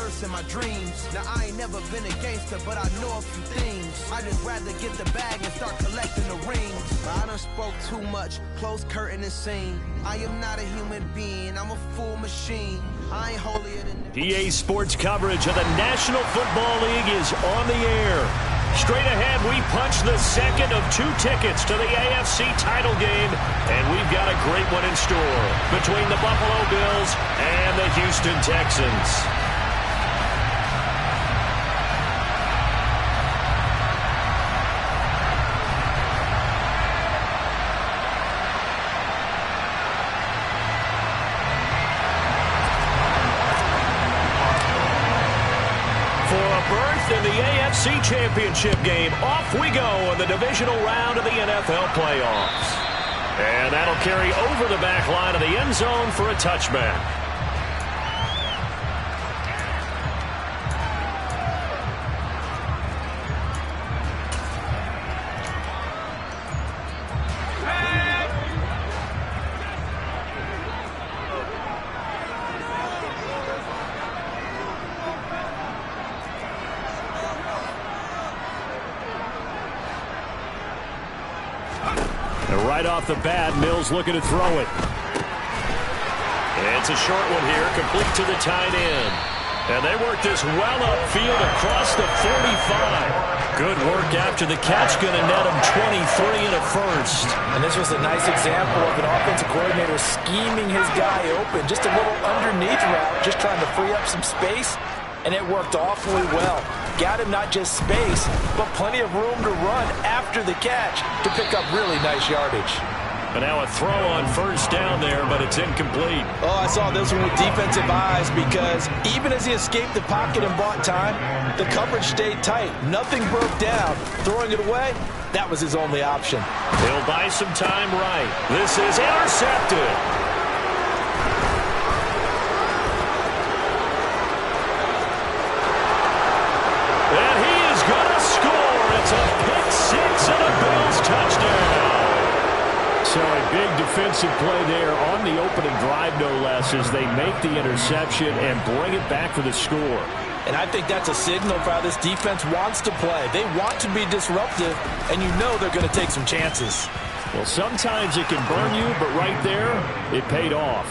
verse in my dreams. Now I ain't never been a gangster, but I know a few things. I just rather get the bag and start collecting the rings. But I done spoke too much, close curtain and scene. I am not a human being, I'm a full machine. I ain't holier than PA Sports coverage of the National Football League is on the air. Straight ahead, we punch the second of 2 tickets to the AFC title game, and we've got a great one in store between the Buffalo Bills and the Houston Texans. In the AFC Championship game, off we go in the divisional round of the NFL playoffs. And that'll carry over the back line of the end zone for a touchback. Right off the bat, Mills looking to throw it. It's a short one here, complete to the tight end. And they work this well upfield across the 45. Good work after the catch, going to net him 23 and a first. And this was a nice example of an offensive coordinator scheming his guy open. Just a little underneath route, just trying to free up some space. And it worked awfully well. Got him not just space, but plenty of room to run after the catch to pick up really nice yardage. And now a throw on first down there, but it's incomplete. Oh, I saw this one with defensive eyes because even as he escaped the pocket and bought time, the coverage stayed tight. Nothing broke down. Throwing it away, that was his only option. He'll buy some time right. This is intercepted. So a big defensive play there on the opening drive, no less, as they make the interception and bring it back for the score. And I think that's a signal for how this defense wants to play. They want to be disruptive, and you know they're going to take some chances. Well, sometimes it can burn you, but right there, it paid off.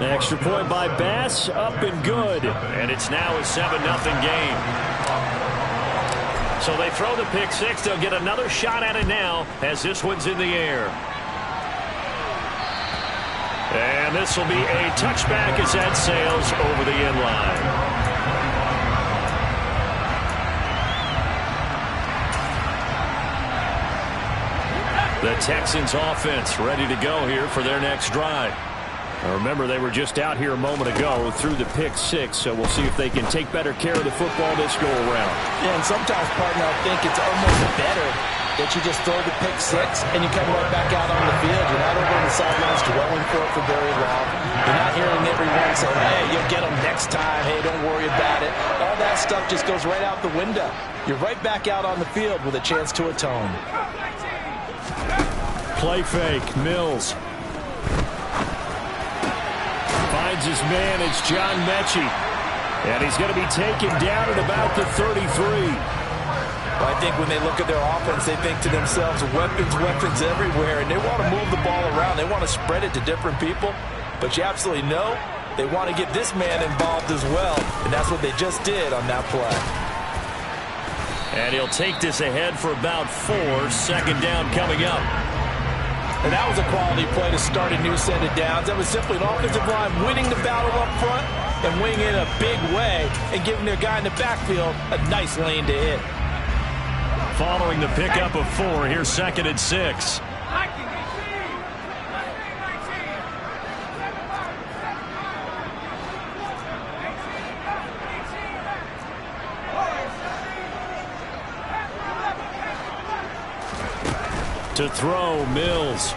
An extra point by Bass, up and good. And it's now a 7-0 game. So they throw the pick six. They'll get another shot at it now as this one's in the air. And this will be a touchback as that sails over the end line. The Texans offense ready to go here for their next drive. Now remember, they were just out here a moment ago through the pick six, so we'll see if they can take better care of the football this go around. Yeah, and sometimes, partner, I think it's almost better that you just throw the pick six and you come right back out on the field. You're not over on the sidelines dwelling for it for very long. You're not hearing everyone say, hey, you'll get them next time. Hey, don't worry about it. All that stuff just goes right out the window. You're right back out on the field with a chance to atone. Play fake, Mills. Finds his man, it's John Mechie. And he's going to be taken down at about the 33. Well, I think when they look at their offense, they think to themselves, weapons everywhere, and they want to move the ball around. They want to spread it to different people, but you absolutely know they want to get this man involved as well, and that's what they just did on that play. And he'll take this ahead for about 4. Second down coming up. And that was a quality play to start a new set of downs. That was simply an offensive line winning the battle up front and winning it in a big way and giving their guy in the backfield a nice lane to hit. Following the pickup of 4, here's 2nd and 6. To throw, Mills.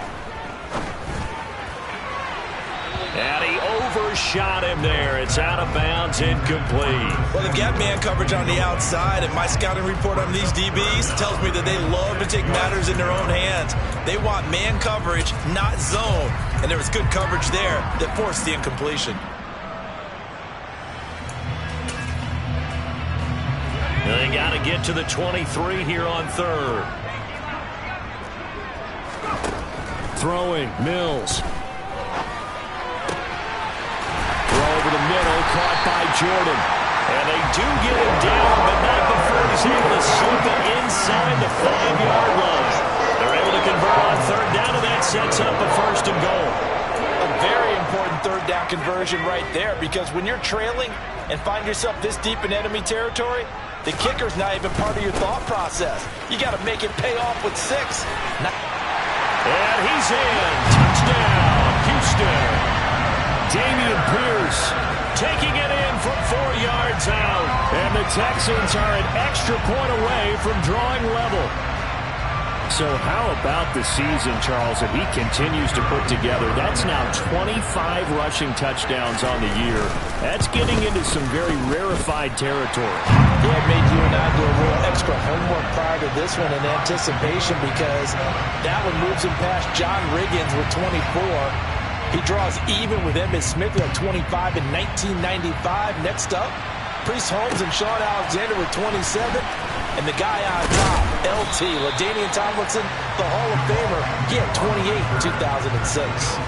And he overshot him there. It's out of bounds, incomplete. Well, they've got man coverage on the outside, and my scouting report on these DBs tells me that they love to take matters in their own hands. They want man coverage, not zone. And there was good coverage there that forced the incompletion. get to the 23 here on third. Throwing, Mills. Throw over the middle, caught by Jordan. And they do get him down, but not before he's able to slip it inside the 5-yard line. They're able to convert on third down, and that sets up a first and goal. A very important third down conversion right there, because when you're trailing and find yourself this deep in enemy territory, the kicker's not even part of your thought process. You got to make it pay off with 6. And he's in. Touchdown, Houston. Dameon Pierce taking it in from 4 yards out. And the Texans are an extra point away from drawing level. So how about the season, Charles, that he continues to put together? That's now 25 rushing touchdowns on the year. That's getting into some very rarefied territory. Yeah, it made you and I do a little extra homework prior to this one in anticipation, because that one moves him past John Riggins with 24. He draws even with Emmitt Smith at 25 in 1995. Next up, Priest Holmes and Sean Alexander with 27. And the guy on top, LT, LaDainian Tomlinson, the Hall of Famer, he had 28 in 2006.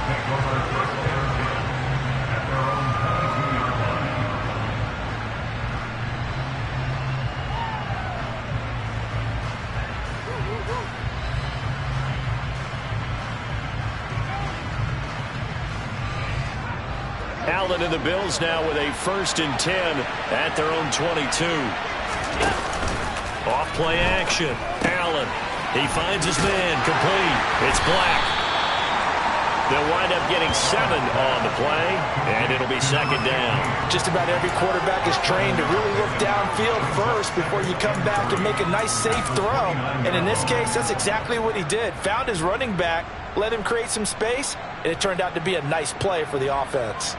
Allen and the Bills now with a 1st and 10 at their own 22. Off play action. Allen. He finds his man. Complete. It's Black. They'll wind up getting 7 on the play, and it'll be 2nd down. Just about every quarterback is trained to really look downfield first before you come back and make a nice, safe throw. And in this case, that's exactly what he did. Found his running back, let him create some space, and it turned out to be a nice play for the offense.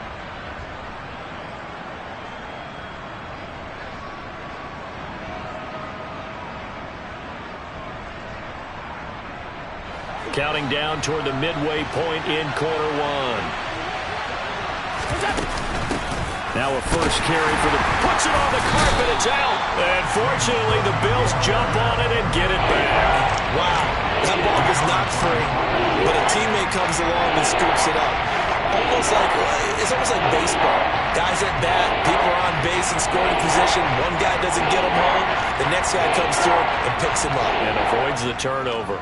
Counting down toward the midway point in quarter 1. Now a first carry for the... Puts it on the carpet, it's out. And fortunately, the Bills jump on it and get it back. Wow, that ball was not free, but a teammate comes along and scoops it up. It's almost like baseball. Guys at bat, people are on base in scoring position. One guy doesn't get him home. The next guy comes through and picks him up. And avoids the turnover.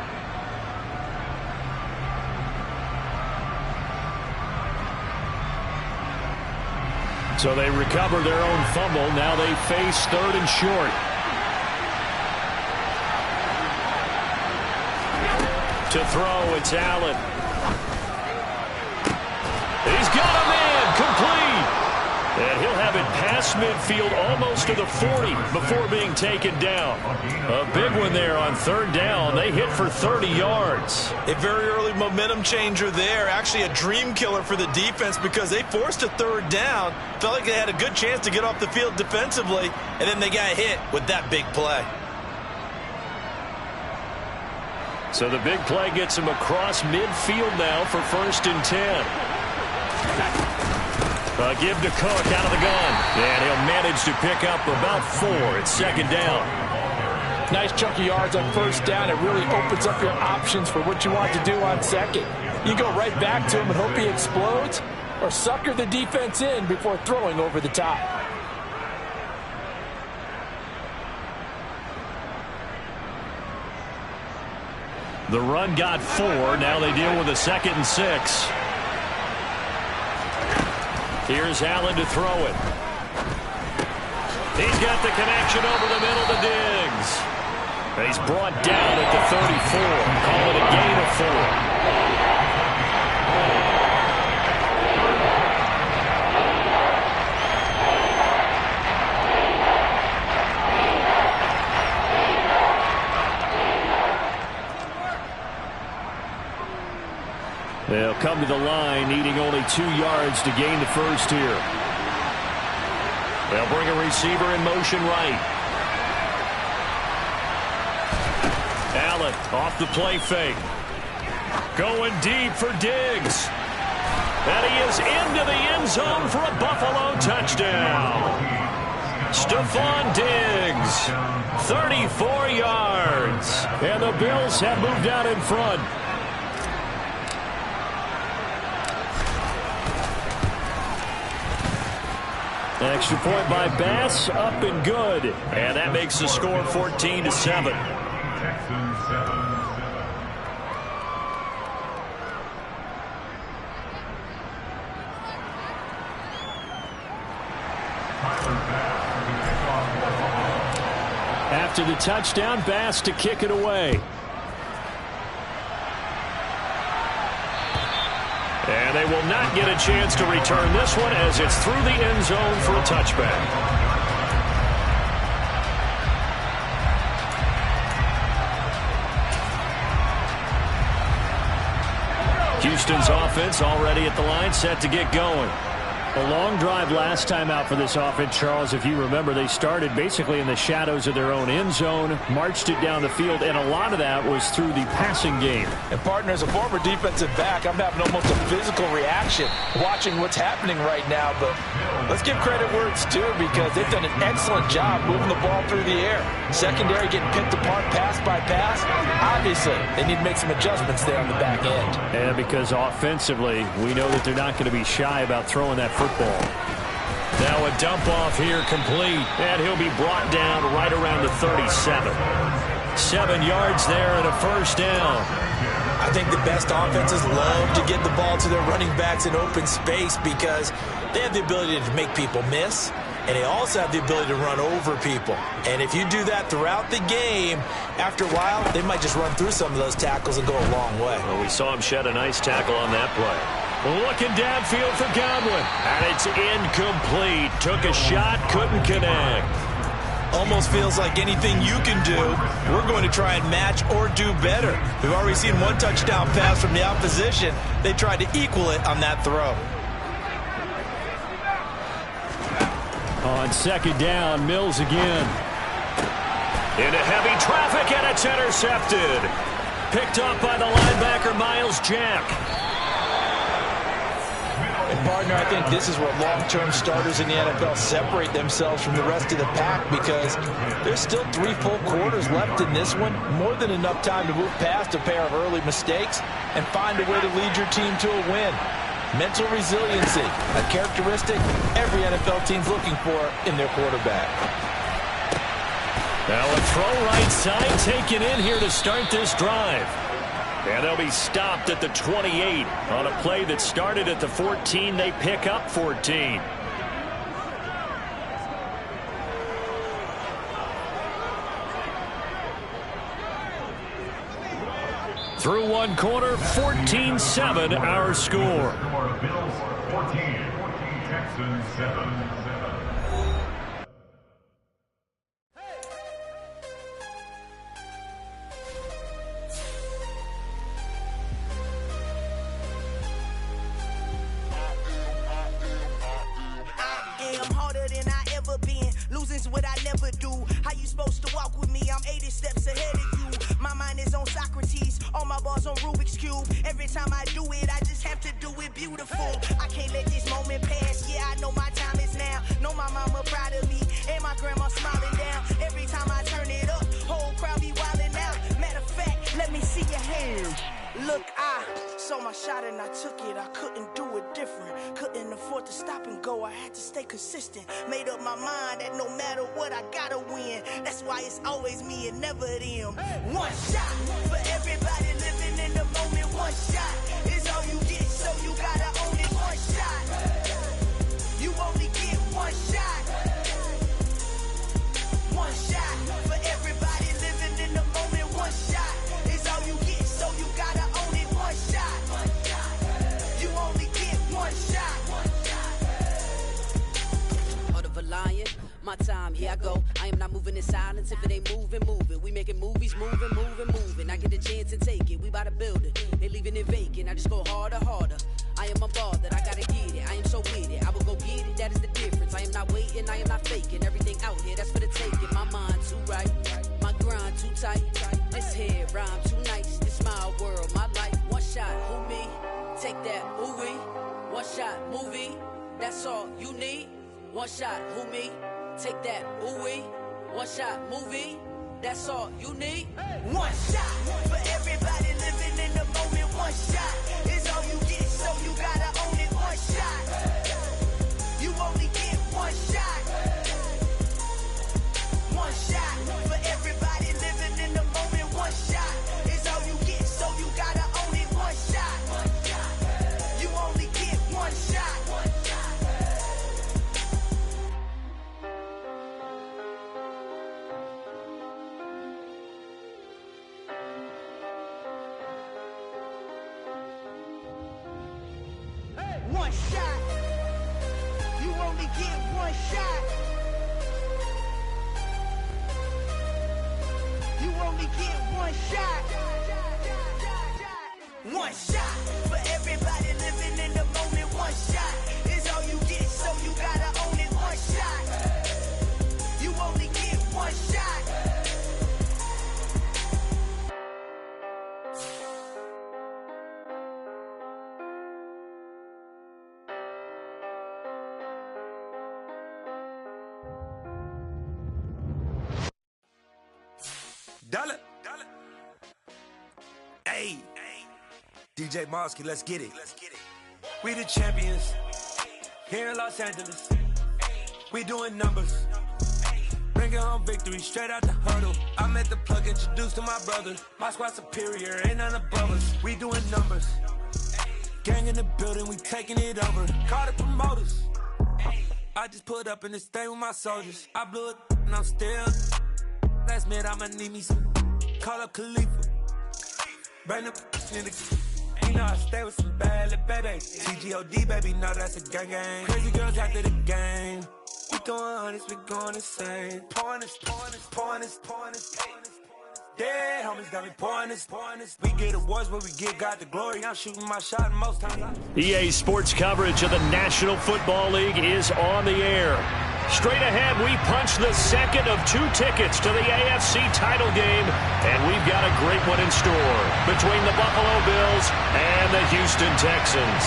So they recover their own fumble. Now they face 3rd and short. To throw, it's Allen. He's got a man. Complete. And he'll have it past midfield almost to the 40 before being taken down. A big one there on 3rd down. They hit for 30 yards. A very early momentum changer there. Actually a dream killer for the defense, because they forced a 3rd down. Felt like they had a good chance to get off the field defensively, and then they got hit with that big play. So the big play gets him across midfield now for 1st and 10. Give to Cook out of the gun. And he'll manage to pick up about 4. It's 2nd down. Nice chunk of yards on 1st down. It really opens up your options for what you want to do on 2nd. You go right back to him and hope he explodes, or sucker the defense in before throwing over the top. The run got 4. Now they deal with a 2nd and 6. Here's Allen to throw it. He's got the connection over the middle to Diggs. He's brought down at the 34. Call it a gain of 4. They'll come to the line, needing only 2 yards to gain the first here. They'll bring a receiver in motion right. Allen off the play fake. Going deep for Diggs. And he is into the end zone for a Buffalo touchdown. Stephon Diggs goes. 34 yards. And the Bills have moved out in front. Extra point by Bass, up and good. And that makes the score 14-7. After the touchdown, Bass to kick it away. And they will not get a chance to return this one as it's through the end zone for a touchback. Houston's offense already at the line, set to get going. A long drive last time out for this offense, Charles. If you remember, they started basically in the shadows of their own end zone, marched it down the field, and a lot of that was through the passing game. And partner, as a former defensive back, I'm having almost a physical reaction watching what's happening right now. But let's give credit where it's due, because they've done an excellent job moving the ball through the air. Secondary getting picked apart pass by pass. Obviously, they need to make some adjustments there on the back end. And because offensively, we know that they're not going to be shy about throwing that football. Now a dump off here complete, and he'll be brought down right around the 37. 7 yards there and a first down. I think the best offenses love to get the ball to their running backs in open space because they have the ability to make people miss, and they also have the ability to run over people. And if you do that throughout the game, after a while, they might just run through some of those tackles and go a long way. Well, we saw him shed a nice tackle on that play. Looking downfield for Godwin, and it's incomplete. Took a shot, couldn't connect. Almost feels like anything you can do, we're going to try and match or do better. We've already seen one touchdown pass from the opposition. They tried to equal it on that throw. On second down, Mills again. Into heavy traffic, and it's intercepted. Picked up by the linebacker, Miles Jack. And partner, I think this is where long-term starters in the NFL separate themselves from the rest of the pack, because there's still 3 full quarters left in this one. More than enough time to move past a pair of early mistakes and find a way to lead your team to a win. Mental resiliency, a characteristic every NFL team's looking for in their quarterback. Now a throw right side taken in here to start this drive. And they'll be stopped at the 28. On a play that started at the 14, they pick up 14. Through one quarter, 14-7 our score. Bills 14, Texans 7. Losing's what I never do. How you supposed to walk with me? I'm 80 steps ahead of you. My mind is on Socrates, all my bars on Rubik's Cube. Every time I do it, I just have to do it beautiful. I can't let this moment pass. Yeah, I know my time is now. Know my mama proud of me, and my grandma smiling down. Every time I turn it up, whole crowd be wilding out. Matter of fact, let me see your hands. Look, I saw my shot and I took it. I couldn't do it different. Couldn't afford to stop and go. I had to stay consistent. Made up my mind that no matter what, I gotta win. That's why it's always me and never them. One shot for everybody living in the moment. One shot is all you get, so you gotta own it. One shot. You only get one shot. One shot for everybody living in the moment. One shot is all you get, so you gotta own it. One shot. You only get one shot. Heart of a lion, my time, here I go. I am not moving in silence. If it ain't moving, moving. We making movies, moving. I get a chance to take it. We bout to build it. They leaving it vacant. I just go harder. I am a ball that I gotta get it. I am so with it. I will go get it. That is the difference. I am not waiting. I am not faking. Everything out here, that's for the taking. My mind too right. My grind too tight. This here rhyme too nice. This my world, my life. One shot, who me? Take that, ooh wee. One shot, movie. That's all you need. One shot, who me? Take that, ooh wee. One shot, movie, that's all you need. One shot for everybody living in the moment. One shot is all you get, so you gotta own it. One shot, you only get one shot. One shot for everybody living in the moment. One shot is all you get, so you gotta own it. One shot, you only get one shot. One shot. You only get one shot. You only get one shot. One shot for everybody living in the moment. One shot is all you get, so you gotta own it. One shot. You only get one shot. Dollar. Hey, DJ Mosky, let's get it. We the champions here in Los Angeles. We doing numbers, bringing home victory straight out the huddle. I'm at the plug, introduced to my brother. My squad superior, ain't none above us. We doing numbers, gang in the building, we taking it over. Call the promoters. I just put up in this thing with my soldiers. I blew it and I'm still. Last minute I'ma need me some. Call up Khalifa. Bring the in the. You know I stay with some bad little babies. TGOD baby, know that's a gang gang. Crazy girls after the game. We throwing hundreds, we going insane. Pouring this. Dead homies got me pouring this. We get awards, but we get God the glory. I'm shooting my shot most times. EA Sports coverage of the National Football League is on the air. Straight ahead, we punch the second of 2 tickets to the AFC title game, and we've got a great one in store between the Buffalo Bills and the Houston Texans.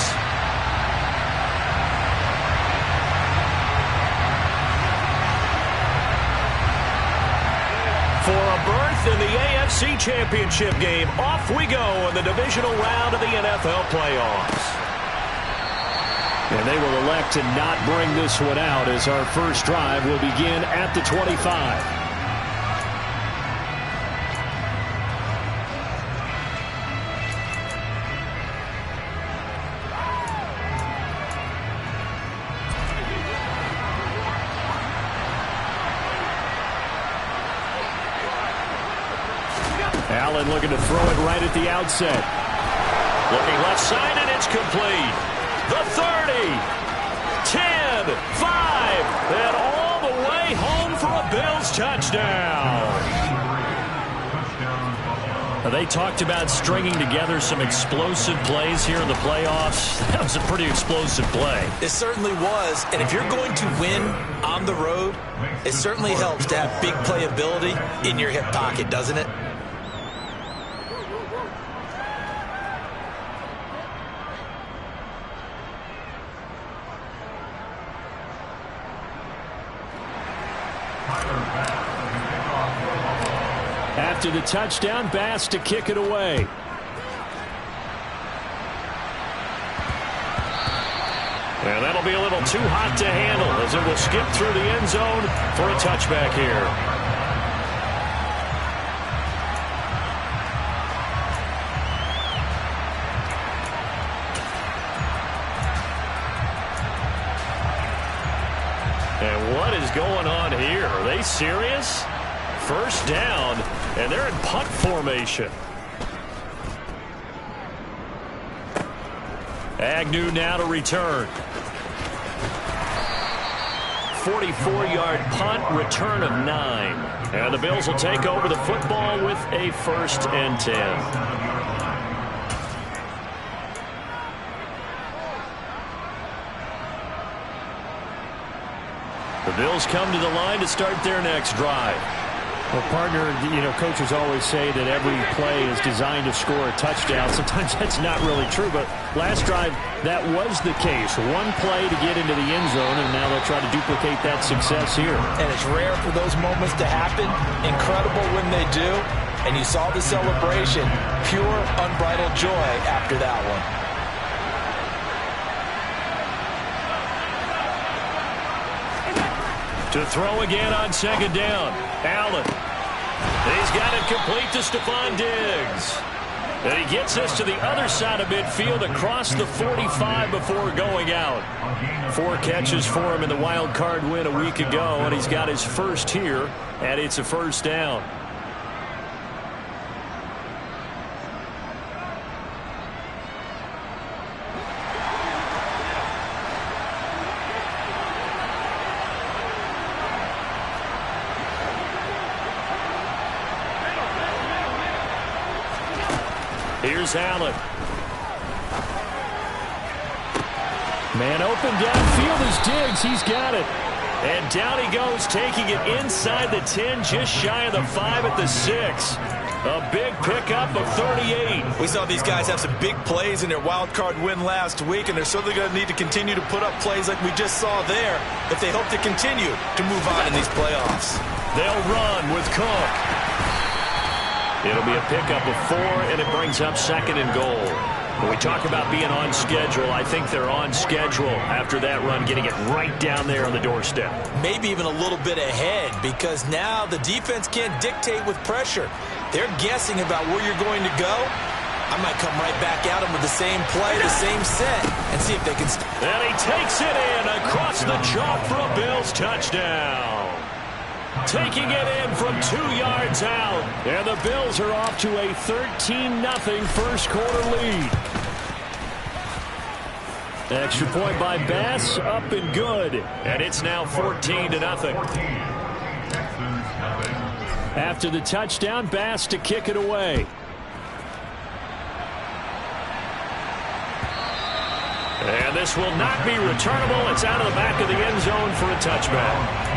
For a berth in the AFC Championship game, off we go in the divisional round of the NFL playoffs. And they will elect to not bring this one out as our first drive will begin at the 25. Allen looking to throw it right at the outset. Looking left side, and it's complete. The 30, 10, 5, and all the way home for a Bills touchdown. They talked about stringing together some explosive plays here in the playoffs. That was a pretty explosive play. It certainly was, and if you're going to win on the road, it certainly helps to have big playability in your hip pocket, doesn't it? After the touchdown, Bass to kick it away. And that'll be a little too hot to handle as it will skip through the end zone for a touchback here. And what is going on here? Are they serious? First down, and they're in punt formation. Agnew now to return. 44-yard punt, return of 9. And the Bills will take over the football with a 1st and 10. The Bills come to the line to start their next drive. Well, partner, coaches always say that every play is designed to score a touchdown. Sometimes that's not really true, but last drive, that was the case. One play to get into the end zone, and now they'll try to duplicate that success here. And it's rare for those moments to happen. Incredible when they do. And you saw the celebration. Pure, unbridled joy after that one. To throw again on second down. Allen. He's got it complete to Stephon Diggs. And he gets us to the other side of midfield across the 45 before going out. 4 catches for him in the wild card win a week ago, and he's got his first here, and it's a first down. Here's Allen. Man open downfield is Diggs. He's got it. And down he goes, taking it inside the 10, just shy of the 5 at the 6. A big pickup of 38. We saw these guys have some big plays in their wild card win last week, and they're certainly going to need to continue to put up plays like we just saw there if they hope to continue to move on in these playoffs. They'll run with Cook. It'll be a pickup of 4, and it brings up second and goal. When we talk about being on schedule, I think they're on schedule after that run, getting it right down there on the doorstep. Maybe even a little bit ahead, because now the defense can't dictate with pressure. They're guessing about where you're going to go. I might come right back at them with the same play, the same set, and see if they can... And he takes it in across the chalk for a Bills touchdown. Taking it in from 2 yards out. And the Bills are off to a 13-0 first quarter lead. Extra point by Bass, up and good. And it's now 14-0. After the touchdown, Bass to kick it away. And this will not be returnable. It's out of the back of the end zone for a touchback.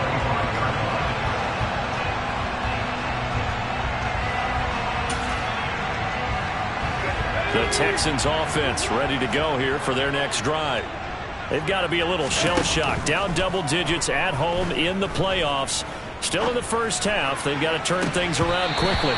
The Texans offense ready to go here for their next drive. They've got to be a little shell-shocked. Down double digits at home in the playoffs. Still in the first half. They've got to turn things around quickly.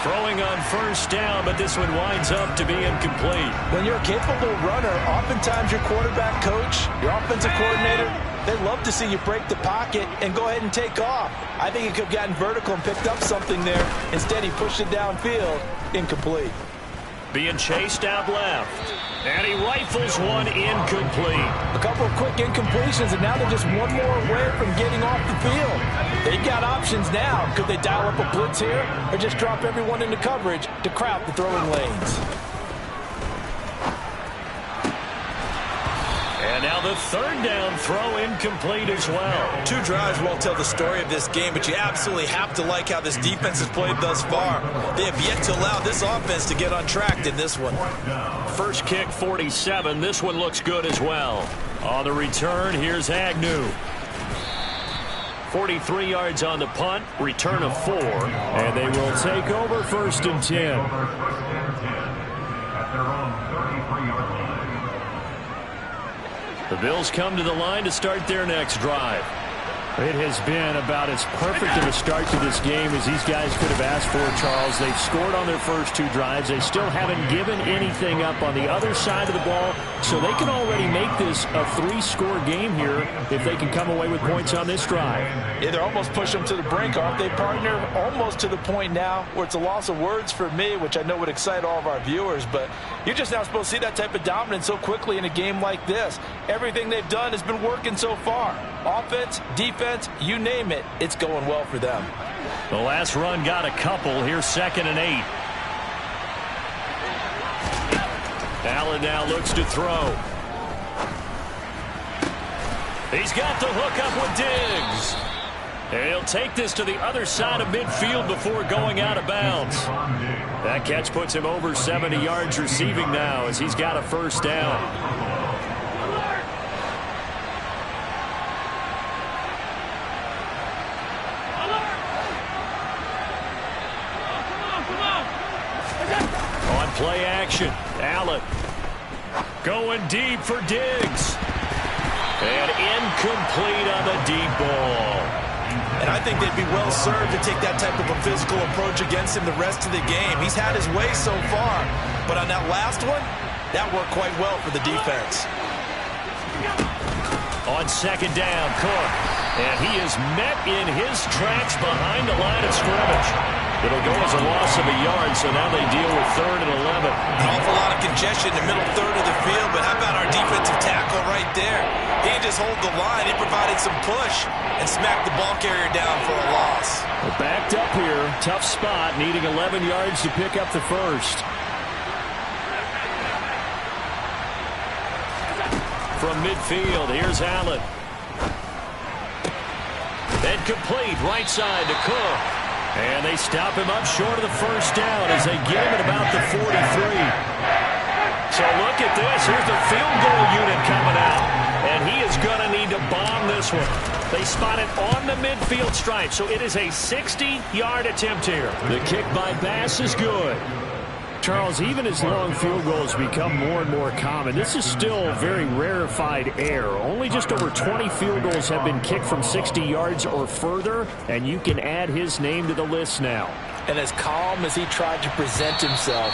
Throwing on first down, but this one winds up to be incomplete. When you're a capable runner, oftentimes your quarterback coach, your offensive coordinator, they love to see you break the pocket and go ahead and take off. I think he could have gotten vertical and picked up something there. Instead, he pushed it downfield. Incomplete. Being chased out left. And he rifles one incomplete. A couple of quick incompletions, and now they're just one more away from getting off the field. They've got options now. Could they dial up a blitz here or just drop everyone into coverage to crowd the throwing lanes? And now the third down throw incomplete as well. 2 drives won't tell the story of this game, but you absolutely have to like how this defense has played thus far. They have yet to allow this offense to get untracked in this one. First kick 47. This one looks good as well. On the return, here's Agnew. 43 yards on the punt, return of 4, and they will take over first and 10. At their own 33-yard line. The Bills come to the line to start their next drive. It has been about as perfect of a start to this game as these guys could have asked for, Charles. They've scored on their first 2 drives. They still haven't given anything up on the other side of the ball, so they can already make this a 3-score game here if they can come away with points on this drive. Yeah, they're almost pushing them to the brink, aren't they, partner? Almost to the point now where it's a loss of words for me, which I know would excite all of our viewers, but you're just now supposed to see that type of dominance so quickly in a game like this. Everything they've done has been working so far. Offense, defense, you name it, it's going well for them. The last run got a couple. Here's 2nd and 8. Allen now looks to throw. He's got the hook up with Diggs. And he'll take this to the other side of midfield before going out of bounds. That catch puts him over 70 yards receiving now as he's got a first down. play action. Allen going deep for Diggs. And incomplete on the deep ball. And I think they'd be well served to take that type of a physical approach against him the rest of the game. He's had his way so far, but on that last one, that worked quite well for the defense. On second down, Cook. And he is met in his tracks behind the line of scrimmage. It'll go as a loss of a yard, so now they deal with 3rd and 11. An awful lot of congestion in the middle third of the field, but how about our defensive tackle right there? He didn't just hold the line, he provided some push and smacked the ball carrier down for a loss. Well, backed up here, tough spot, needing 11 yards to pick up the first. From midfield, here's Allen. And complete, right side to Cook. And they stop him up short of the first down as they get him at about the 43. So look at this. Here's the field goal unit coming out. And he is going to need to bomb this one. They spot it on the midfield stripe, so it is a 60-yard attempt here. The kick by Bass is good. Charles, even as long field goals become more and more common, this is still very rarefied air. Only just over 20 field goals have been kicked from 60 yards or further, and you can add his name to the list now. And as calm as he tried to present himself,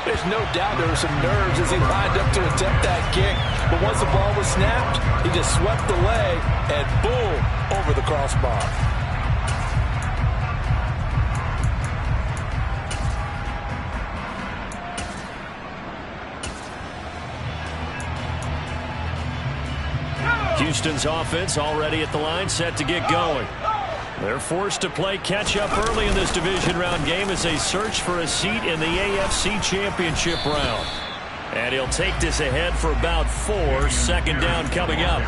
there's no doubt there were some nerves as he lined up to attempt that kick. But once the ball was snapped, he just swept the leg and boom, over the crossbar. Houston's offense already at the line, set to get going. They're forced to play catch-up early in this division round game as they search for a seat in the AFC Championship round. And he'll take this ahead for about 4. Second down coming up.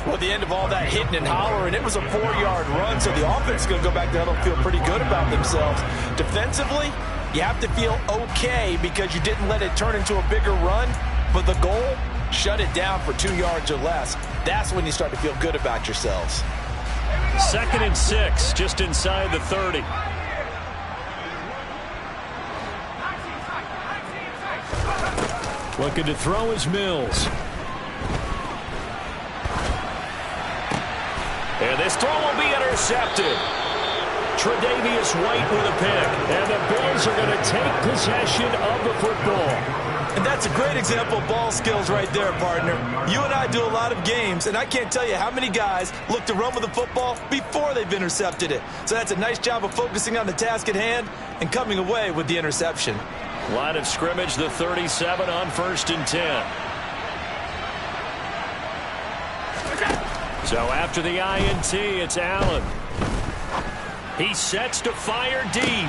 Well, at the end of all that hitting and hollering, it was a 4-yard run, so the offense is going to go back to huddle and feel pretty good about themselves. Defensively, you have to feel okay because you didn't let it turn into a bigger run, but the goal, shut it down for 2 yards or less. That's when you start to feel good about yourselves. 2nd and 6, just inside the 30. Looking to throw is Mills. And this throw will be intercepted. Tre'Davious White with a pick. And the Bills are going to take possession of the football. And that's a great example of ball skills right there, partner. You and I do a lot of games, and I can't tell you how many guys look to run with the football before they've intercepted it. So that's a nice job of focusing on the task at hand and coming away with the interception. Line of scrimmage, the 37 on 1st and 10. So after the INT, it's Allen. He sets to fire deep.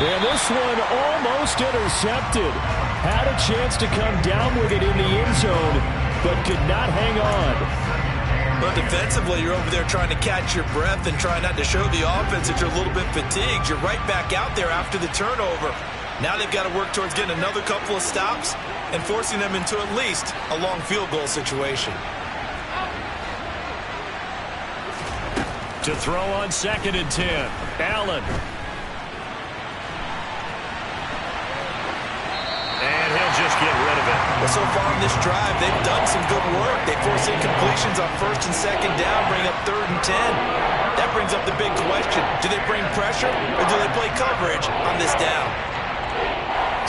And this one almost intercepted. Had a chance to come down with it in the end zone, but could not hang on. But defensively, you're over there trying to catch your breath and try not to show the offense that you're a little bit fatigued. You're right back out there after the turnover. Now they've got to work towards getting another couple of stops and forcing them into at least a long field goal situation. To throw on 2nd and 10, Allen. And he'll just get rid of it. Well, so far on this drive, they've done some good work. They force incompletions on 1st and 2nd down, bring up 3rd and 10. That brings up the big question. Do they bring pressure or do they play coverage on this down?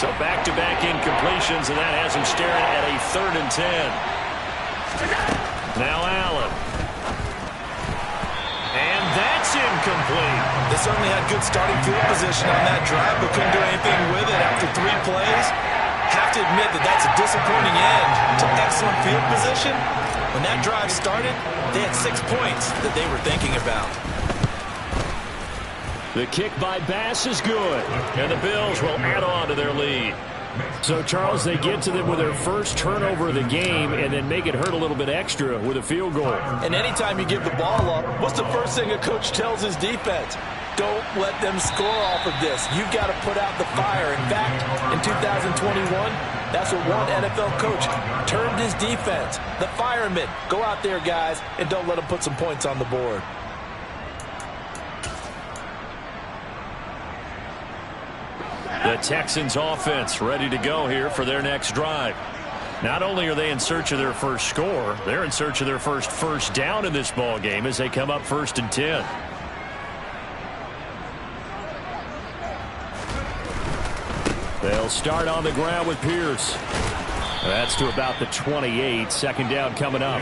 So back-to-back incompletions, and that has him staring at a 3rd and 10. Now Allen. And that's incomplete. They certainly had good starting field position on that drive, but couldn't do anything with it after 3 plays. Have to admit that that's a disappointing end to excellent field position. When that drive started, they had 6 points that they were thinking about. The kick by Bass is good, and the Bills will add on to their lead. So, Charles, they get to them with their first turnover of the game and then make it hurt a little bit extra with a field goal. And anytime you give the ball up, what's the first thing a coach tells his defense? Don't let them score off of this. You've got to put out the fire. In fact, in 2021, that's what one NFL coach termed his defense. The firemen. Go out there, guys, and don't let them put some points on the board. The Texans offense ready to go here for their next drive. Not only are they in search of their first score, they're in search of their first down in this ball game as they come up 1st and 10. They'll start on the ground with Pierce. That's to about the 28. 2nd down coming up.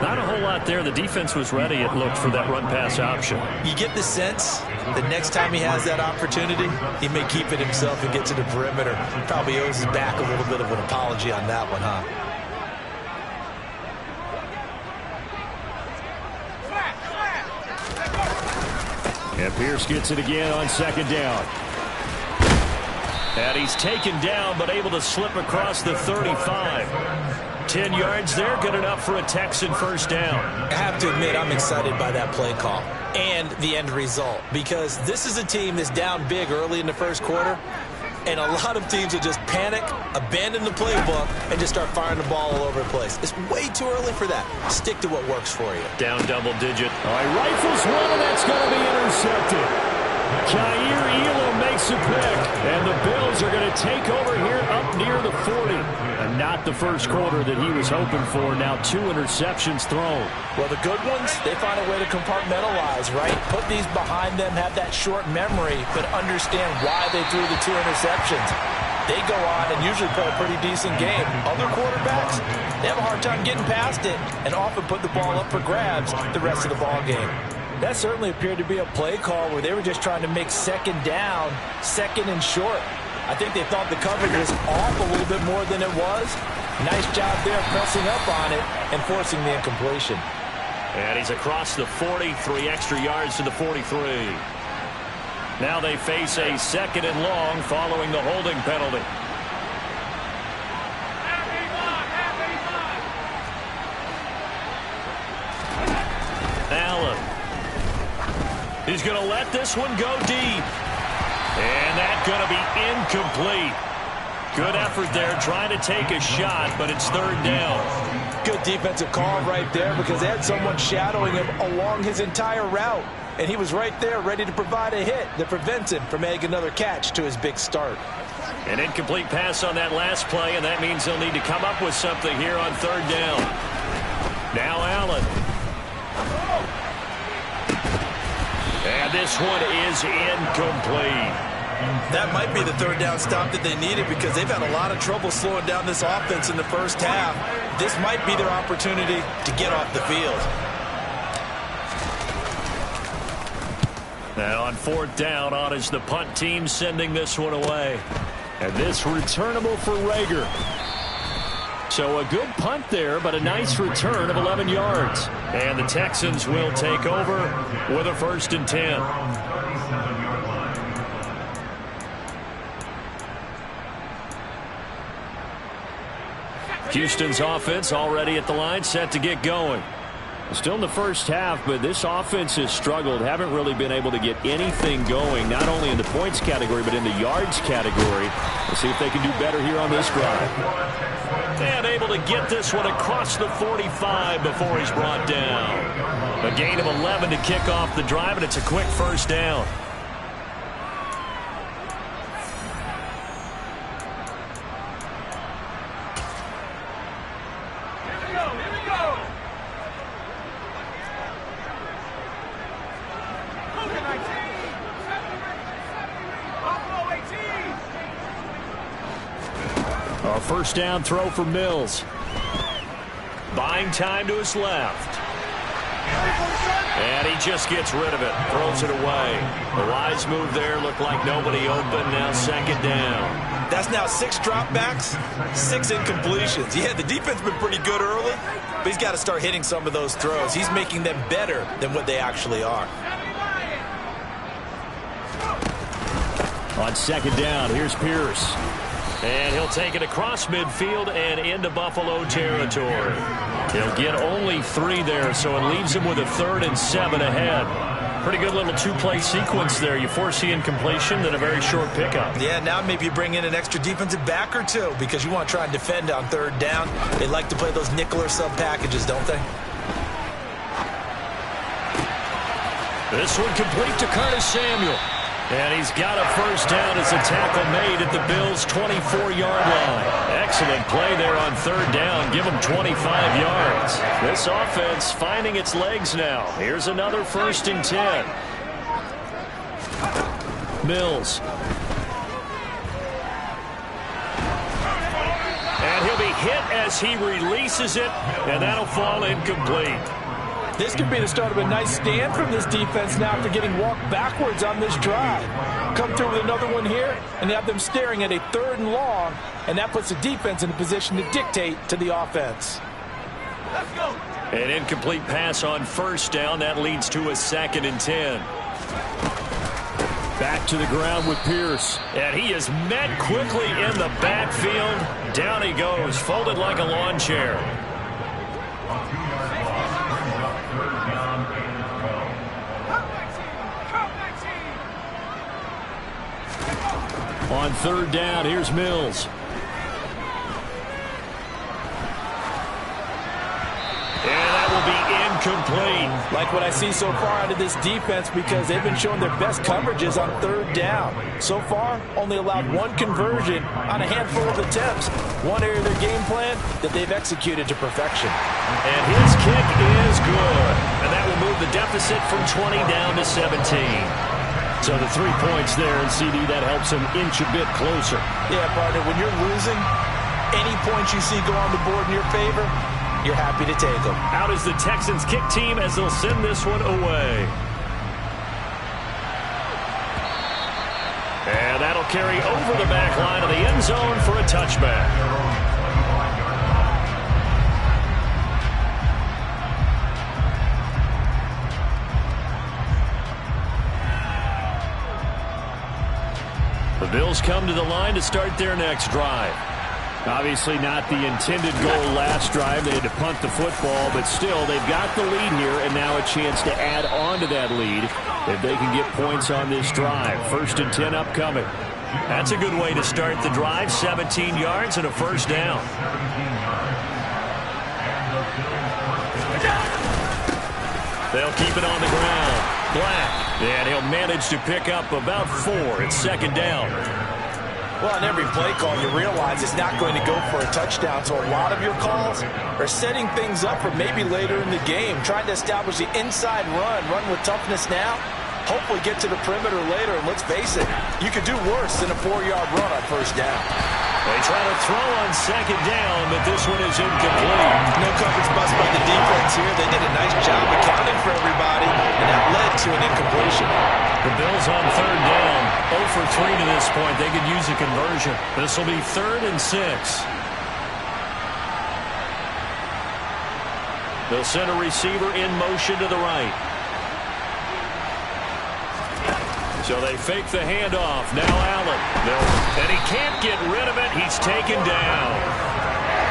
Not a whole lot there. The defense was ready, it looked, for that run-pass option. You get the sense that next time he has that opportunity, he may keep it himself and get to the perimeter. Probably owes his back a little bit of an apology on that one, huh? And Pierce gets it again on 2nd down. And he's taken down, but able to slip across the 35. 10 yards there, good enough for a Texan first down. I have to admit, I'm excited by that play call and the end result, because this is a team that's down big early in the first quarter, and a lot of teams will just panic, abandon the playbook, and just start firing the ball all over the place. It's way too early for that. Stick to what works for you. Down double digit. All right, rifles one, and that's going to be intercepted. Kaiir Elam makes a pick, and the Bills are going to take over here up near the 40. And not the first quarter that he was hoping for. Now 2 interceptions thrown. Well, the good ones, they find a way to compartmentalize, right? Put these behind them, have that short memory, but understand why they threw the 2 interceptions. They go on and usually play a pretty decent game. Other quarterbacks, they have a hard time getting past it and often put the ball up for grabs the rest of the ball game. That certainly appeared to be a play call where they were just trying to make 2nd down, 2nd and short. I think they thought the coverage was off a little bit more than it was. Nice job there pressing up on it and forcing the incompletion. And he's across the 40, 3 extra yards to the 43. Now they face a 2nd and long following the holding penalty. Allen. He's going to let this one go deep. And that's going to be incomplete. Good effort there trying to take a shot, but it's 3rd down. Good defensive call right there because they had someone shadowing him along his entire route. And he was right there ready to provide a hit that prevents him from adding another catch to his big start. An incomplete pass on that last play, and that means they'll need to come up with something here on 3rd down. Now Allen. And this one is incomplete. That might be the 3rd down stop that they needed because they've had a lot of trouble slowing down this offense in the first half. This might be their opportunity to get off the field. Now on 4th down, on is the punt team sending this one away. And this returnable for Rager. So a good punt there, but a nice return of 11 yards. And the Texans will take over with a 1st and 10. Houston's offense already at the line, set to get going. Still in the first half, but this offense has struggled. Haven't really been able to get anything going, not only in the points category, but in the yards category. We'll see if they can do better here on this drive. And able to get this one across the 45 before he's brought down. A gain of 11 to kick off the drive, and it's a quick 1st down. A 1st down throw for Mills. Buying time to his left. And he just gets rid of it. Throws it away. A wise move there. Looked like nobody open. Now 2nd down. That's now 6 dropbacks, 6 incompletions. Yeah, the defense has been pretty good early, but he's got to start hitting some of those throws. He's making them better than what they actually are. On 2nd down, here's Pierce. And he'll take it across midfield and into Buffalo territory. He'll get only 3 there, so it leaves him with a 3rd and 7 ahead. Pretty good little 2-play sequence there. You force the incompletion, then a very short pickup. Yeah, now maybe you bring in an extra defensive back or 2 because you want to try and defend on 3rd down. They like to play those nickel or sub packages, don't they? This one complete to Curtis Samuel. And he's got a first down as a tackle made at the Bills' 24-yard line. Excellent play there on third down. Give him 25 yards. This offense finding its legs now. Here's another 1st and 10. Mills. And he'll be hit as he releases it, and that'll fall incomplete. This could be the start of a nice stand from this defense now after getting walked backwards on this drive. Come through with another one here, and have them staring at a 3rd and long, and that puts the defense in a position to dictate to the offense. Let's go. An incomplete pass on first down. That leads to a 2nd and 10. Back to the ground with Pierce. And he is met quickly in the backfield. Down he goes, folded like a lawn chair. On third down, here's Mills. And that will be incomplete. Like what I see so far out of this defense because they've been showing their best coverages on third down. So far, only allowed 1 conversion on a handful of attempts. One area of their game plan that they've executed to perfection. And his kick is good. And that will move the deficit from 20 down to 17. So the 3 points there, and CD, that helps him inch a bit closer. Yeah, partner, when you're losing, any points you see go on the board in your favor, you're happy to take them. Out is the Texans kick team as they'll send this one away. And that'll carry over the back line of the end zone for a touchback. The Bills come to the line to start their next drive. Obviously not the intended goal last drive. They had to punt the football, but still they've got the lead here and now a chance to add on to that lead if they can get points on this drive. 1st and 10 upcoming. That's a good way to start the drive. 17 yards and a first down. They'll keep it on the ground. Black. And he'll manage to pick up about 4. It's 2nd down. Well, on every play call, you realize it's not going to go for a touchdown. So a lot of your calls are setting things up for maybe later in the game, trying to establish the inside run with toughness now, hopefully get to the perimeter later. And let's face it, you could do worse than a 4-yard run on first down. They try to throw on 2nd down, but this one is incomplete. No coverage bust by the defense here. They did a nice job accounting for everybody, and that led to an incompletion. The Bills on 3rd down, 0 for 3 to this point. They could use a conversion. This will be 3rd and 6. They'll send a receiver in motion to the right. So they fake the handoff. Now Allen. And he can't get rid of it. He's taken down.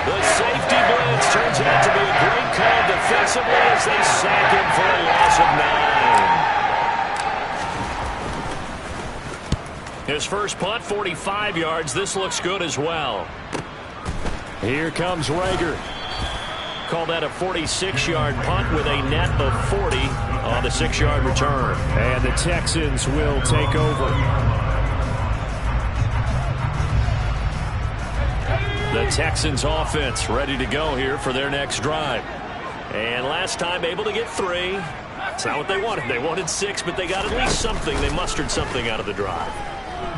The safety blitz turns out to be a great call defensively as they sack him for a loss of 9. His first punt, 45 yards. This looks good as well. Here comes Rager. Call that a 46-yard punt with a net of 40 on the 6-yard return. And the Texans will take over. The Texans offense ready to go here for their next drive. And last time able to get 3. That's not what they wanted. They wanted 6, but they got at least something. They mustered something out of the drive.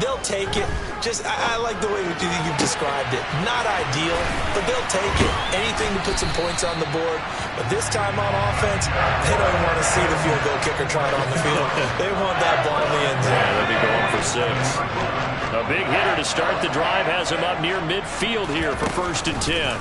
They'll take it. I like the way you've described it. Not ideal, but they'll take it. Anything to put some points on the board. But this time on offense, they don't want to see the field goal kicker trot on the field. They want that ball in the end zone. Yeah, they'll be going for 6. A big hitter to start the drive has him up near midfield here for 1st and 10.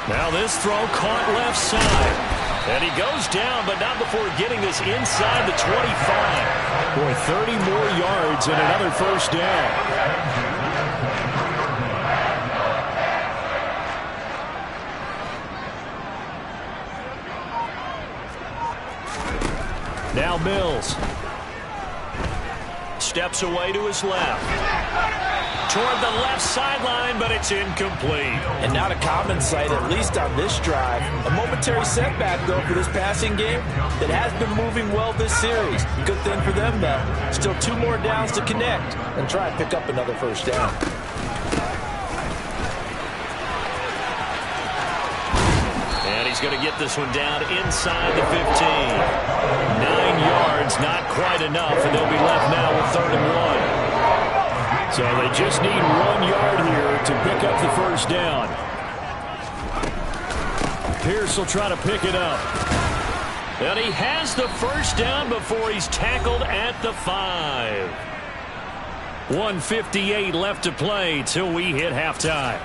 Now this throw caught left side. And he goes down, but not before getting this inside the 25. Boy, 30 more yards and another first down. Now Mills. Steps away to his left. toward the left sideline, but it's incomplete. And not a common sight, at least on this drive. A momentary setback, though, for this passing game that has been moving well this series. Good thing for them, though. Still 2 more downs to connect and try and pick up another first down. And he's going to get this one down inside the 15. 9 yards, not quite enough, and they'll be left now with 3rd and 1. So they just need 1 yard here to pick up the first down. Pierce will try to pick it up. And he has the first down before he's tackled at the 5. 1:58 left to play till we hit halftime.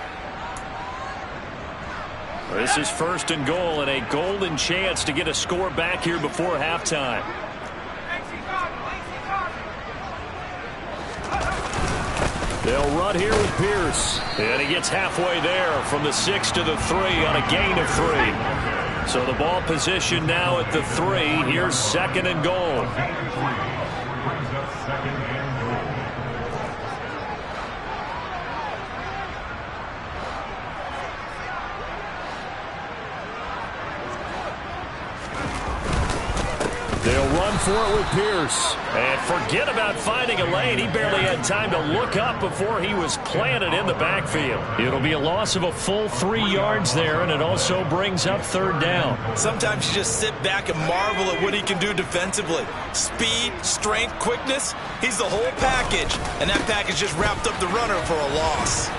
This is 1st and goal and a golden chance to get a score back here before halftime. They'll run here with Pierce. And he gets halfway there from the 6 to the 3 on a gain of 3. So the ball position now at the 3. Here's 2nd and goal. They'll run for it with Pierce. And forget about finding a lane. He barely had time to look up before he was planted in the backfield. It'll be a loss of a full 3 yards there, and it also brings up 3rd down. Sometimes you just sit back and marvel at what he can do defensively. Speed, strength, quickness. He's the whole package, and that package just wrapped up the runner for a loss.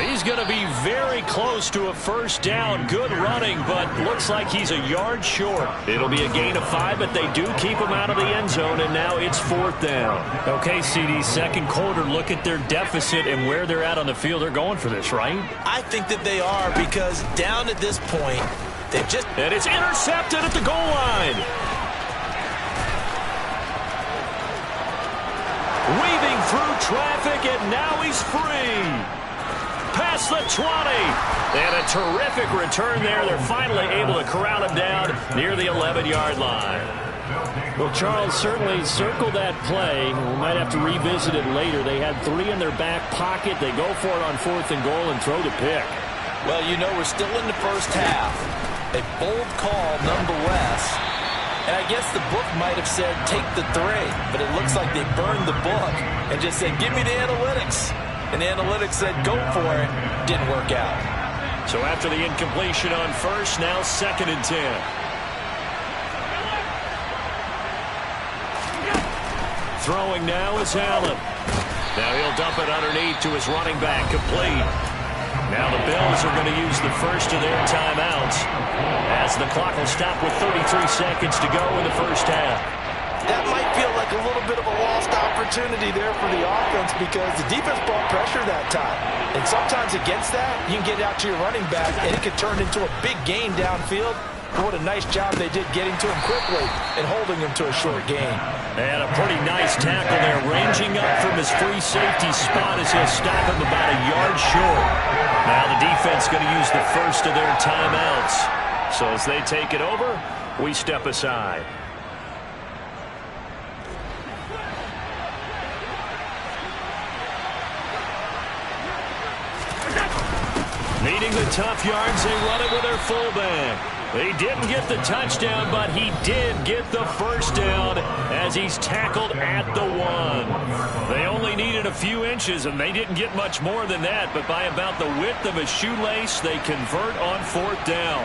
He's going to be very close to a first down. Good running, but looks like he's a yard short. It'll be a gain of 5, but they do keep him out of the end zone, and now it's 4th down. Okay, CD, 2nd quarter, look at their deficit and where they're at on the field. They're going for this, right? I think that they are, because down at this point, they've just... And it's intercepted at the goal line. Weaving through traffic, and now he's free. Past the 20. And a terrific return there. They're finally able to corral him down near the 11-yard line. Well, Charles, certainly circle that play. We might have to revisit it later. They had 3 in their back pocket. They go for it on 4th and goal and throw the pick. Well, you know, we're still in the first half. A bold call nonetheless. And I guess the book might have said take the 3, but it looks like they burned the book and just said give me the analytics. And the analytics said go for it. Didn't work out. So after the incompletion on 1st, now 2nd and 10. Throwing now is Allen. Now he'll dump it underneath to his running back, complete. Now the Bills are going to use the first of their timeouts as the clock will stop with 33 seconds to go in the first half. That might feel like a little bit of a lost opportunity there for the offense because the defense brought pressure that time. And sometimes against that, you can get out to your running back, and it could turn into a big gain downfield. But what a nice job they did getting to him quickly and holding him to a short gain. And a pretty nice tackle there, ranging up from his free safety spot as he'll stop him about a yard short. Now the defense going to use the first of their timeouts. So as they take it over, we step aside. Needing the tough yards, they run it with their fullback. They didn't get the touchdown, but he did get the first down as he's tackled at the 1. They only needed a few inches, and they didn't get much more than that, but by about the width of a shoelace, they convert on 4th down.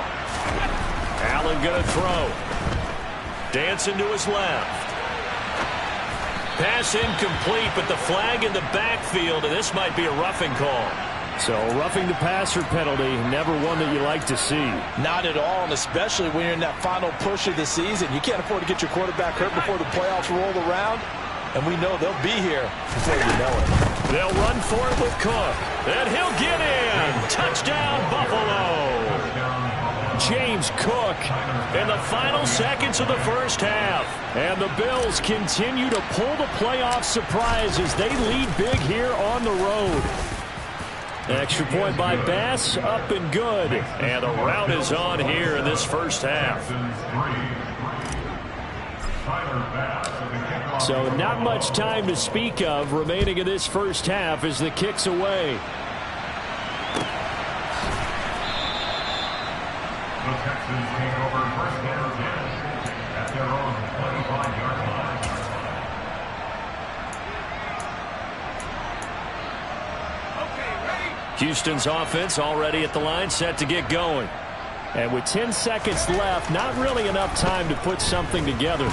Allen going to throw. Dancing to his left. Pass incomplete, but the flag in the backfield, and this might be a roughing call. So roughing the passer penalty, never one that you like to see. Not at all, and especially when you're in that final push of the season. You can't afford to get your quarterback hurt before the playoffs roll around, and we know they'll be here before you know it. They'll run for it with Cook, and he'll get in. Touchdown, Buffalo. James Cook in the final seconds of the first half. And the Bills continue to pull the playoff surprise as they lead big here on the road. Extra point by Bass, up and good. And the route is on here in this first half. So not much time to speak of remaining in this first half as the kick's away. The Texans take over first down 10 at their own 25-yard line. Houston's offense already at the line, set to get going. And with 10 seconds left, not really enough time to put something together.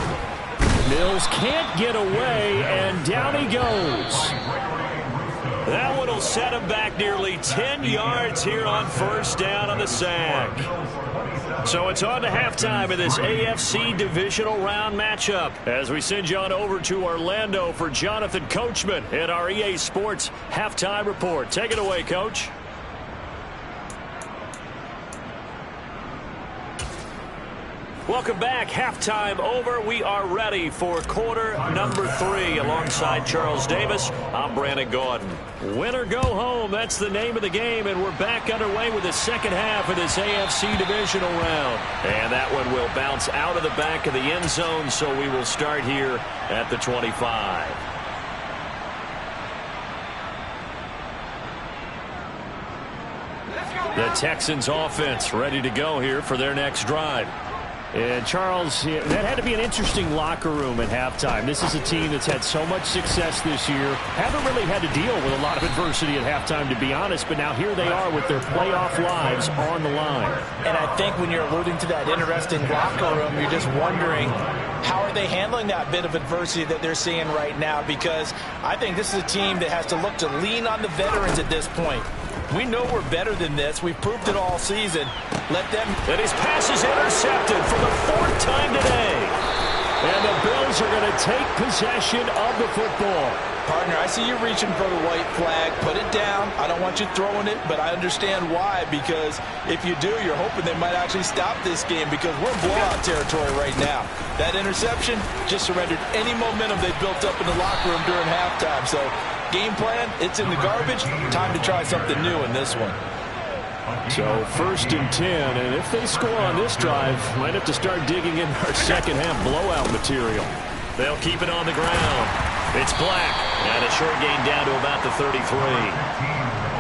Mills can't get away, and down he goes. That one will set him back nearly 10 yards here on first down on the sack. So it's on to halftime in this AFC divisional round matchup as we send you on over to Orlando for Jonathan Coachman at our EA Sports Halftime Report. Take it away, Coach. Welcome back. Halftime over. We are ready for quarter number 3 alongside Charles Davis. I'm Brandon Gaudin. Win or go home. That's the name of the game, and we're back underway with the second half of this AFC divisional round. And that one will bounce out of the back of the end zone, so we will start here at the 25. The Texans offense ready to go here for their next drive. And Charles, that had to be an interesting locker room at halftime. This is a team that's had so much success this year. Haven't really had to deal with a lot of adversity at halftime, to be honest. But now here they are with their playoff lives on the line. And I think when you're alluding to that interesting locker room, you're just wondering, how are they handling that bit of adversity that they're seeing right now? Because I think this is a team that has to look to lean on the veterans at this point. We know we're better than this. We've proved it all season. Let them. And his pass is intercepted for the 4th time today. And the Bills are going to take possession of the football. Partner, I see you reaching for the white flag. Put it down. I don't want you throwing it, but I understand why. Because if you do, you're hoping they might actually stop this game, because we're in blowout territory right now. That interception just surrendered any momentum they built up in the locker room during halftime. So game plan, it's in the garbage. Time to try something new in this one. So 1st and 10, and if they score on this drive, might have to start digging in our second half blowout material. They'll keep it on the ground. It's Black, and a short gain down to about the 33.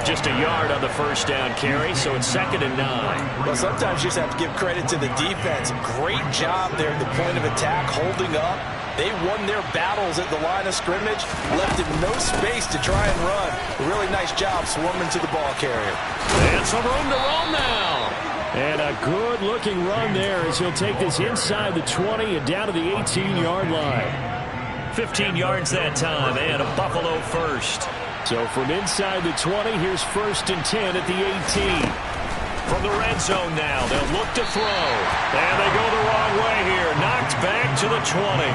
Just a yard on the first down carry, so it's 2nd and 9. Well, sometimes you just have to give credit to the defense. Great job there at the point of attack, holding up. They won their battles at the line of scrimmage, left him no space to try and run. A really nice job swarming to the ball carrier. And some room to roam now. And a good-looking run there as he'll take this inside the 20 and down to the 18-yard line. 15 yards that time, and a Buffalo first. So from inside the 20, here's 1st and 10 at the 18. From the red zone now, they'll look to throw. And they go the wrong way here. Knocked back to the 20.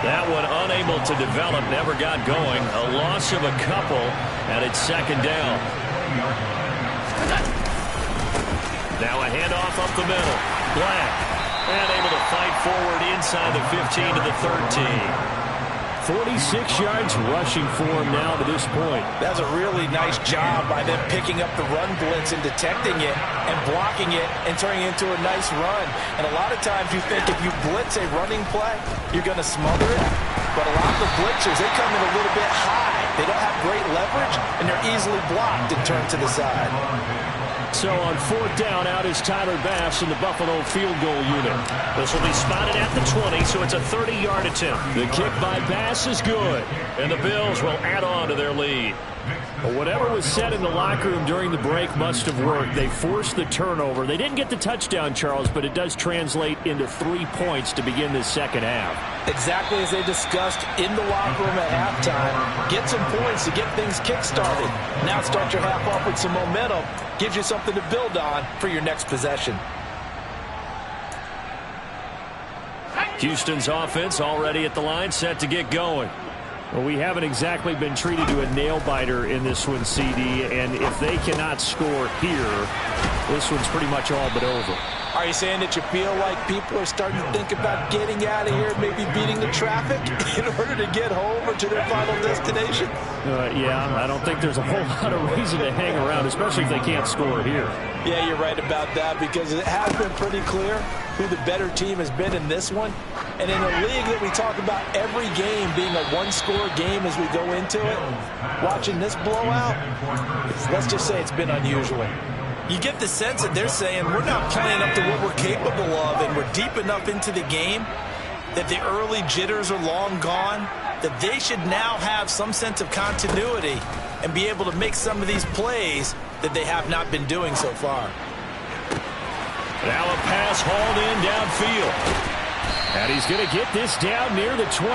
That one unable to develop, never got going. A loss of a couple, and it's 2nd down. Now a handoff up the middle. Black, and able to fight forward inside the 15 to the 13. 46 yards rushing for him now to this point. That's a really nice job by them picking up the run blitz and detecting it and blocking it and turning it into a nice run. And a lot of times you think if you blitz a running play, you're going to smother it. But a lot of the blitzers, they come in a little bit high. They don't have great leverage, and they're easily blocked and turned to the side. So on 4th down, out is Tyler Bass in the Buffalo field goal unit. This will be spotted at the 20, so it's a 30-yard attempt. The kick by Bass is good, and the Bills will add on to their lead. But whatever was said in the locker room during the break must have worked. They forced the turnover. They didn't get the touchdown, Charles, but it does translate into 3 points to begin this second half. Exactly as they discussed in the locker room at halftime. Get some points to get things kick-started. Now start your half off with some momentum. Gives you something to build on for your next possession. Houston's offense already at the line, set to get going. Well, we haven't exactly been treated to a nail-biter in this one, CD, and if they cannot score here, this one's pretty much all but over. Are you saying that you feel like people are starting to think about getting out of here, maybe beating the traffic in order to get home or to their final destination? Yeah, I don't think there's a whole lot of reason to hang around, especially if they can't score here. Yeah, you're right about that, because it has been pretty clear who the better team has been in this one. And in a league that we talk about every game being a one-score game as we go into it, watching this blowout, let's just say it's been unusual. You get the sense that they're saying we're not playing up to what we're capable of, and we're deep enough into the game that the early jitters are long gone, that they should now have some sense of continuity and be able to make some of these plays that they have not been doing so far. Now a pass hauled in downfield. And he's going to get this down near the 25.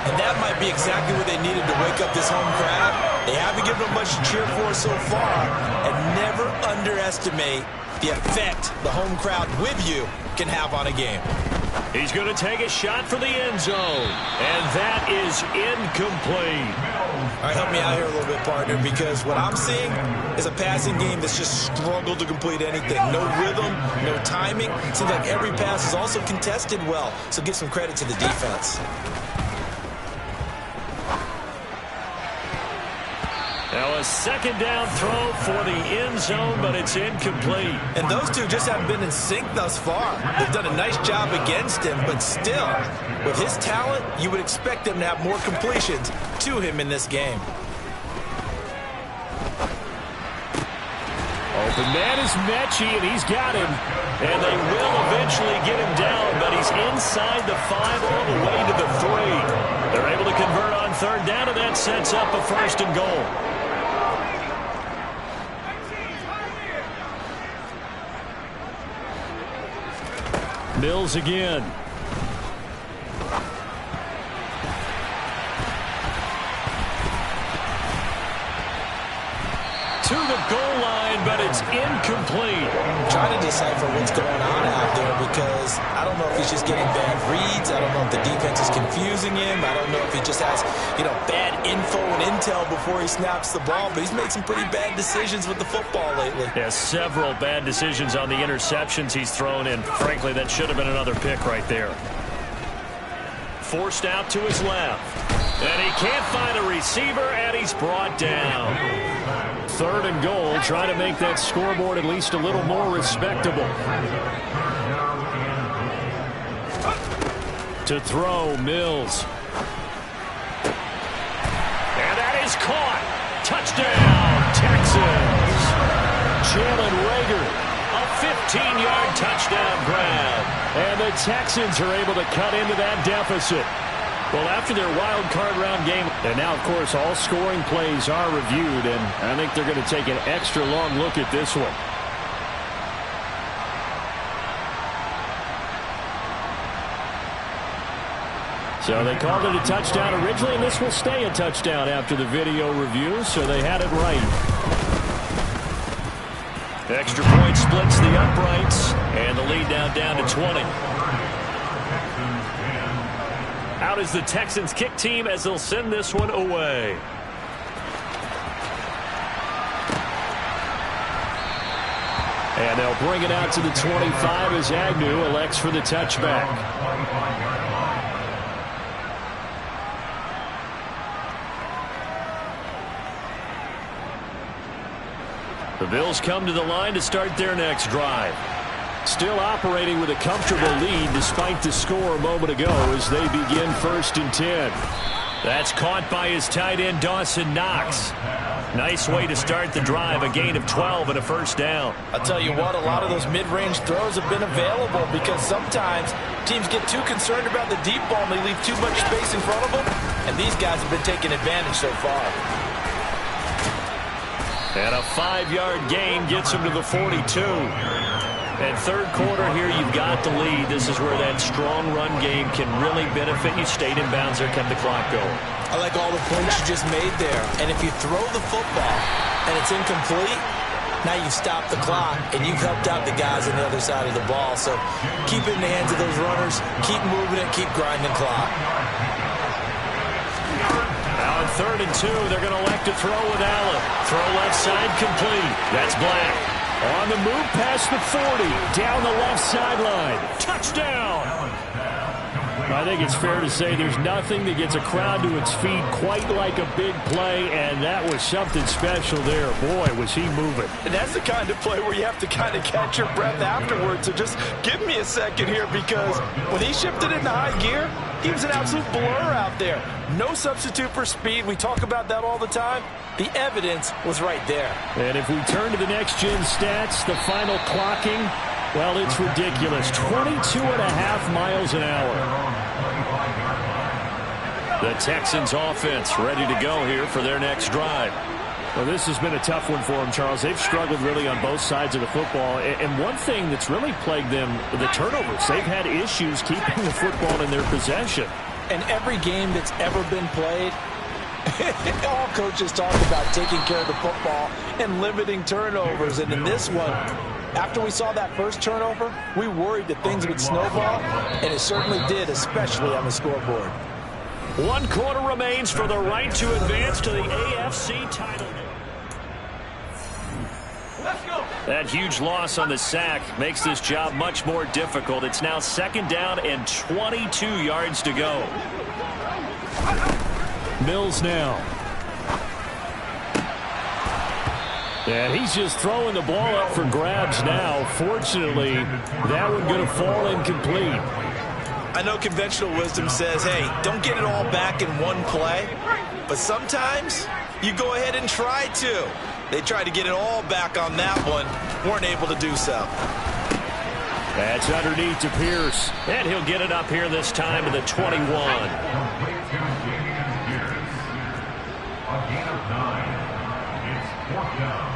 And that might be exactly what they needed to wake up this home crowd. They haven't given them much to cheer for so far. And never underestimate the effect the home crowd with you can have on a game. He's going to take a shot for the end zone. And that is incomplete. All right, help me out here a little bit, partner, because what I'm seeing is a passing game that's just struggled to complete anything. No rhythm, no timing. Seems like every pass is also contested well, so give some credit to the defense. Now a second down throw for the end zone, but it's incomplete. And those two just haven't been in sync thus far. They've done a nice job against him, but still, with his talent, you would expect them to have more completions to him in this game. Open man is Mechie, and he's got him. And they will eventually get him down, but he's inside the 5 all the way to the 3. They're able to convert on third down, and that sets up a first and goal. Mills again. To the goal line, but it's incomplete. I'm trying to decipher what's going on out there because I don't know if he's just getting bad reads. I don't know if the defense is confusing him. I don't know if he just has, bad info and intel before he snaps the ball. But he's made some pretty bad decisions with the football lately. Yeah, several bad decisions on the interceptions he's thrown in. Frankly, that should have been another pick right there. Forced out to his left. And he can't find a receiver, and he's brought down. Third and goal, trying to make that scoreboard at least a little more respectable. To throw, Mills. And that is caught. Touchdown, Texans. Jalen Reagor, a 15-yard touchdown grab. And the Texans are able to cut into that deficit. Well, after their wild card round game, and now, of course, all scoring plays are reviewed, and I think they're going to take an extra long look at this one. So they called it a touchdown originally, and this will stay a touchdown after the video review, so they had it right. Extra point splits the uprights, and the lead now down to 20. Out is the Texans kick team as they'll send this one away. And they'll bring it out to the 25 as Agnew elects for the touchback. The Bills come to the line to start their next drive. Still operating with a comfortable lead despite the score a moment ago as they begin 1st and 10. That's caught by his tight end, Dawson Knox. Nice way to start the drive, a gain of 12 and a first down. I'll tell you what, a lot of those mid-range throws have been available because sometimes teams get too concerned about the deep ball and they leave too much space in front of them, and these guys have been taking advantage so far. And a 5-yard gain gets him to the 42. And third quarter here, you've got the lead. This is where that strong run game can really benefit you. Stayed in bounds there, kept the clock going. I like all the points you just made there. And if you throw the football and it's incomplete, now you've stopped the clock and you've helped out the guys on the other side of the ball. So keep it in the hands of those runners. Keep moving it. Keep grinding the clock. Now on 3rd and 2, they're going to elect to throw with Allen. Throw left side complete. That's Black. On the move past the 40, down the left sideline. Touchdown! I think it's fair to say there's nothing that gets a crowd to its feet quite like a big play, and that was something special there. Boy, was he moving. And that's the kind of play where you have to kind of catch your breath afterwards. So just give me a second here, because when he shifted into high gear, he was an absolute blur out there. No substitute for speed. We talk about that all the time. The evidence was right there. And if we turn to the next-gen stats, the final clocking, well, it's ridiculous. 22.5 miles an hour. The Texans offense ready to go here for their next drive. Well, this has been a tough one for them, Charles. They've struggled really on both sides of the football. And one thing that's really plagued them, the turnovers. They've had issues keeping the football in their possession. And every game that's ever been played, all coaches talk about taking care of the football and limiting turnovers. And in this one, after we saw that first turnover, we worried that things would snowball, and it certainly did, especially on the scoreboard. 1 quarter remains for the right to advance to the AFC title. Let's go. That huge loss on the sack makes this job much more difficult. It's now 2nd down and 22 yards to go. Mills now. And he's just throwing the ball up for grabs now. Fortunately, that one going to fall incomplete. I know conventional wisdom says, hey, don't get it all back in one play. But sometimes you go ahead and try to. They tried to get it all back on that one. Weren't able to do so. That's underneath to Pierce. And he'll get it up here this time to the 21. A gain of 9. It's 4th down.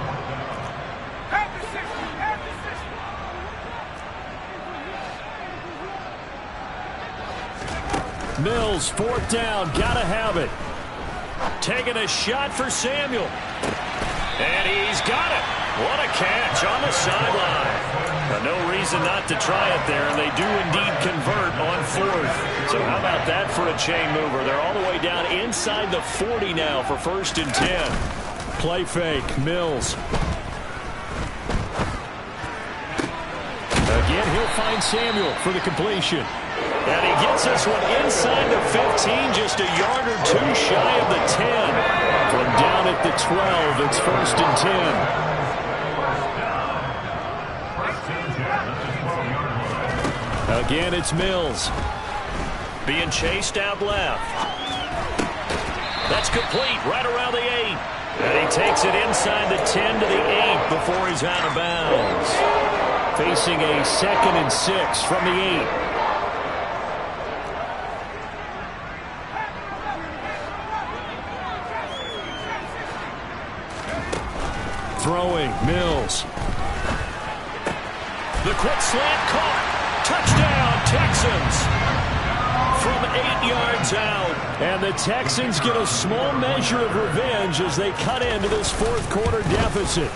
Mills, 4th down, gotta have it. Taking a shot for Samuel. And he's got it. What a catch on the sideline. No reason not to try it there, and they do indeed convert on 4th. So how about that for a chain mover? They're all the way down inside the 40 now for 1st and 10. Play fake, Mills. Again, he'll find Samuel for the completion. And he gets this one inside the 15, just a yard or 2 shy of the 10. From down at the 12, it's 1st and 10. Again, it's Mills. Being chased out left. That's complete, right around the 8. And he takes it inside the 10 to the 8 before he's out of bounds. Facing a 2nd and 6 from the 8. Throwing, Mills. The quick slant caught. Touchdown, Texans. From 8 yards out. And the Texans get a small measure of revenge as they cut into this 4th quarter deficit.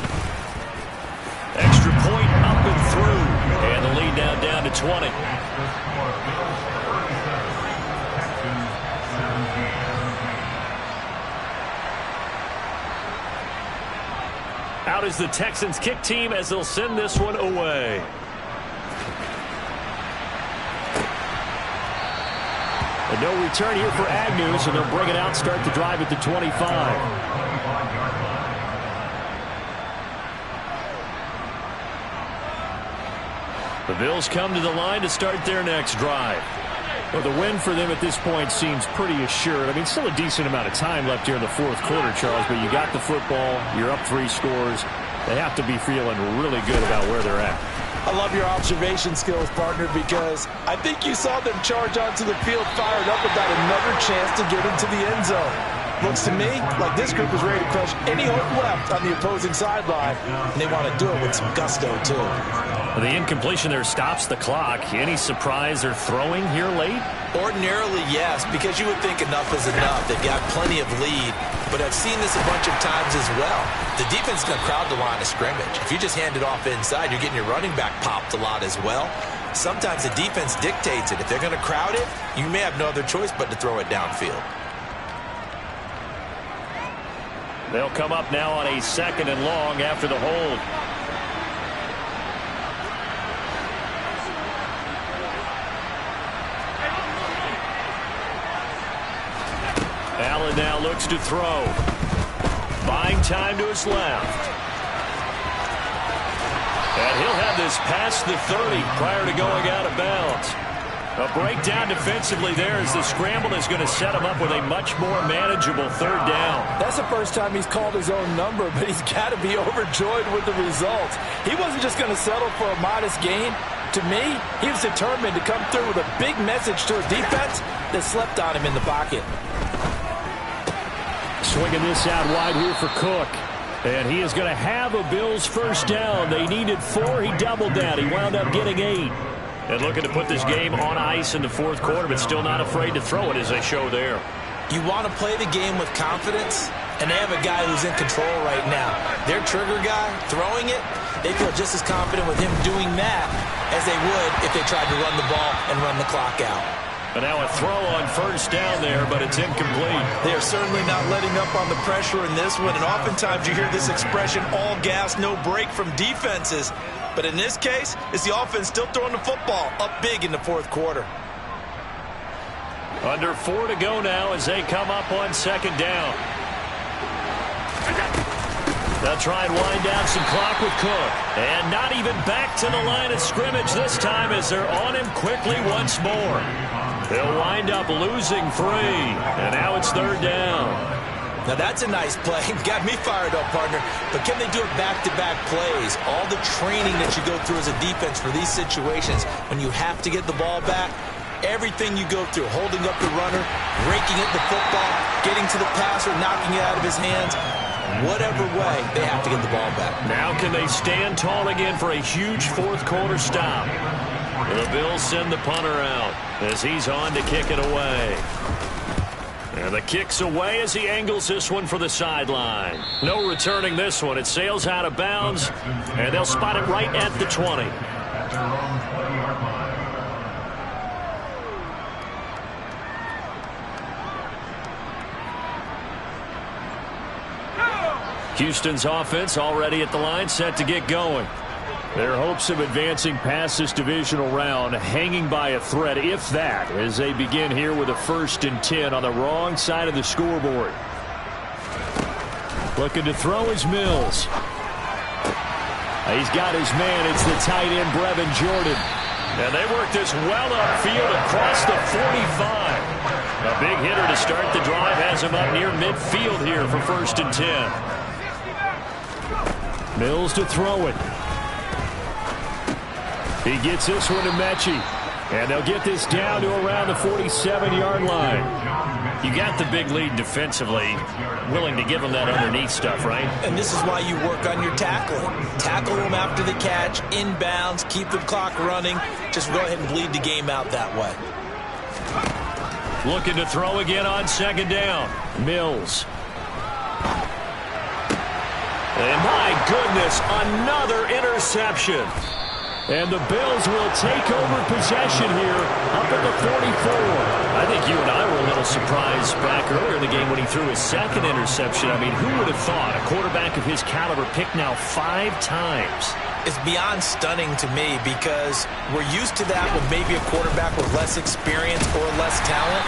Extra point up and through. And the lead now down to 20. Out is the Texans kick team as they'll send this one away. And no return here for Agnew, so they'll bring it out, start the drive at the 25. The Bills come to the line to start their next drive. Well, the win for them at this point seems pretty assured. I mean, still a decent amount of time left here in the 4th quarter, Charles, but you got the football, you're up 3 scores. They have to be feeling really good about where they're at. I love your observation skills, partner, because I think you saw them charge onto the field fired up about another chance to get into the end zone. Looks to me like this group is ready to crush any hope left on the opposing sideline, and they want to do it with some gusto, too. The incompletion there stops the clock. Any surprise they're throwing here late? Ordinarily, yes, because you would think enough is enough. They've got plenty of lead, but I've seen this a bunch of times as well. The defense is going to crowd the line of scrimmage. If you just hand it off inside, you're getting your running back popped a lot as well. Sometimes the defense dictates it. If they're going to crowd it, you may have no other choice but to throw it downfield. They'll come up now on a 2nd and long after the hold. Allen now looks to throw. Buying time to his left. And he'll have this past the 30 prior to going out of bounds. A breakdown defensively there as the scramble is going to set him up with a much more manageable third down. That's the first time he's called his own number, but he's got to be overjoyed with the results. He wasn't just going to settle for a modest gain. To me, he was determined to come through with a big message to a defense that slept on him in the pocket. Swinging this out wide here for Cook. And he is going to have a Bills first down. They needed 4. He doubled that. He wound up getting 8. And looking to put this game on ice in the fourth quarter, but still not afraid to throw it as they show there. You want to play the game with confidence, and they have a guy who's in control right now. Their trigger guy, throwing it, they feel just as confident with him doing that as they would if they tried to run the ball and run the clock out. But now a throw on first down there, but it's incomplete. They are certainly not letting up on the pressure in this one, and oftentimes you hear this expression, all gas, no break from defenses. But in this case, it's the offense still throwing the football up big in the fourth quarter. Under 4 to go now as they come up on second down. They'll try and wind down some clock with Cook. And not even back to the line of scrimmage this time as they're on him quickly once more. They'll wind up losing 3. And now it's third down. Now that's a nice play. Got me fired up, partner. But can they do it back-to-back plays? All the training that you go through as a defense for these situations, when you have to get the ball back, everything you go through, holding up the runner, raking at the football, getting to the passer, knocking it out of his hands, whatever way, they have to get the ball back. Now can they stand tall again for a huge fourth quarter stop? The Bills send the punter out as he's on to kick it away. And the kick's away as he angles this one for the sideline. No returning this one. It sails out of bounds, and they'll spot it right at the 20. Houston's offense already at the line, set to get going. Their hopes of advancing past this divisional round hanging by a thread, if that, as they begin here with a 1st and 10 on the wrong side of the scoreboard. Looking to throw is Mills. He's got his man. It's the tight end, Brevin Jordan. And they work this well upfield across the 45. A big hitter to start the drive has him up near midfield here for 1st and 10. Mills to throw it. He gets this one to Mechie. And they'll get this down to around the 47-yard line. You got the big lead defensively. Willing to give them that underneath stuff, right? And this is why you work on your tackling. Tackle them after the catch, inbounds, keep the clock running. Just go ahead and bleed the game out that way. Looking to throw again on second down. Mills. And my goodness, another interception. And the Bills will take over possession here up at the 44. I think you and I were a little surprised back earlier in the game when he threw his second interception. I mean, who would have thought a quarterback of his caliber picked now 5 times? It's beyond stunning to me because we're used to that with maybe a quarterback with less experience or less talent.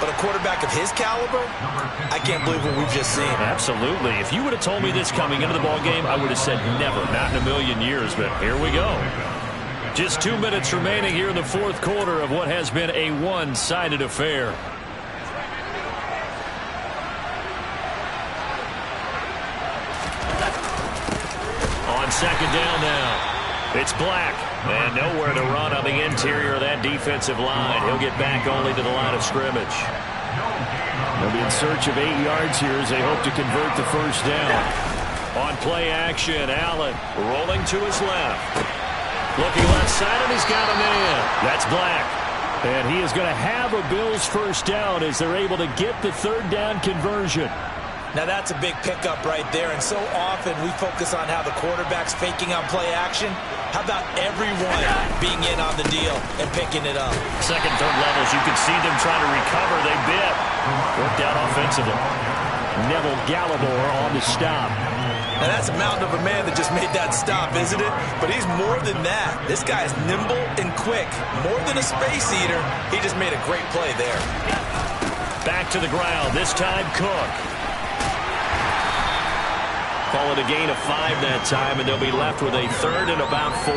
But a quarterback of his caliber, I can't believe what we've just seen. Absolutely. If you would have told me this coming into the ballgame, I would have said never, not in a million years. But here we go. Just 2 minutes remaining here in the fourth quarter of what has been a one-sided affair. On second down now. It's Black. And nowhere to run on the interior of that defensive line. He'll get back only to the line of scrimmage. They'll be in search of 8 yards here as they hope to convert the first down. On play action, Allen rolling to his left. Looking left side, and he's got a man. That's Black. And he is going to have a Bills first down as they're able to get the third down conversion. Now that's a big pickup right there, and so often we focus on how the quarterback's faking on play action. How about everyone being in on the deal and picking it up? Second, third levels, you can see them trying to recover. They bit. Worked out offensively. Neville Gallimore on the stop. Now that's a mountain of a man that just made that stop, isn't it? But he's more than that. This guy is nimble and quick. More than a space eater, he just made a great play there. Back to the ground. This time, Cook. Call it a gain of 5 that time, and they'll be left with a 3rd and about 4.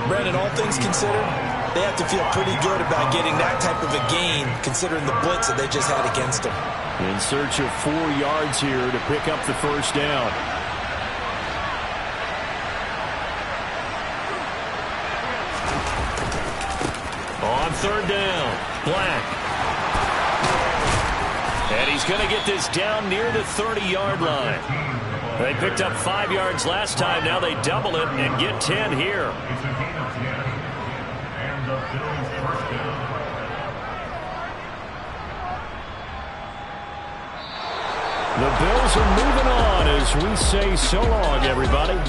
Brandon, all things considered, they have to feel pretty good about getting that type of a gain, considering the blitz that they just had against them. In search of 4 yards here to pick up the first down. On 3rd down, Black. And he's going to get this down near the 30-yard line. They picked up 5 yards last time. Now they double it and get 10 here. It's a gain of 10. And the Bills first down. The Bills are moving on as we say so long, everybody.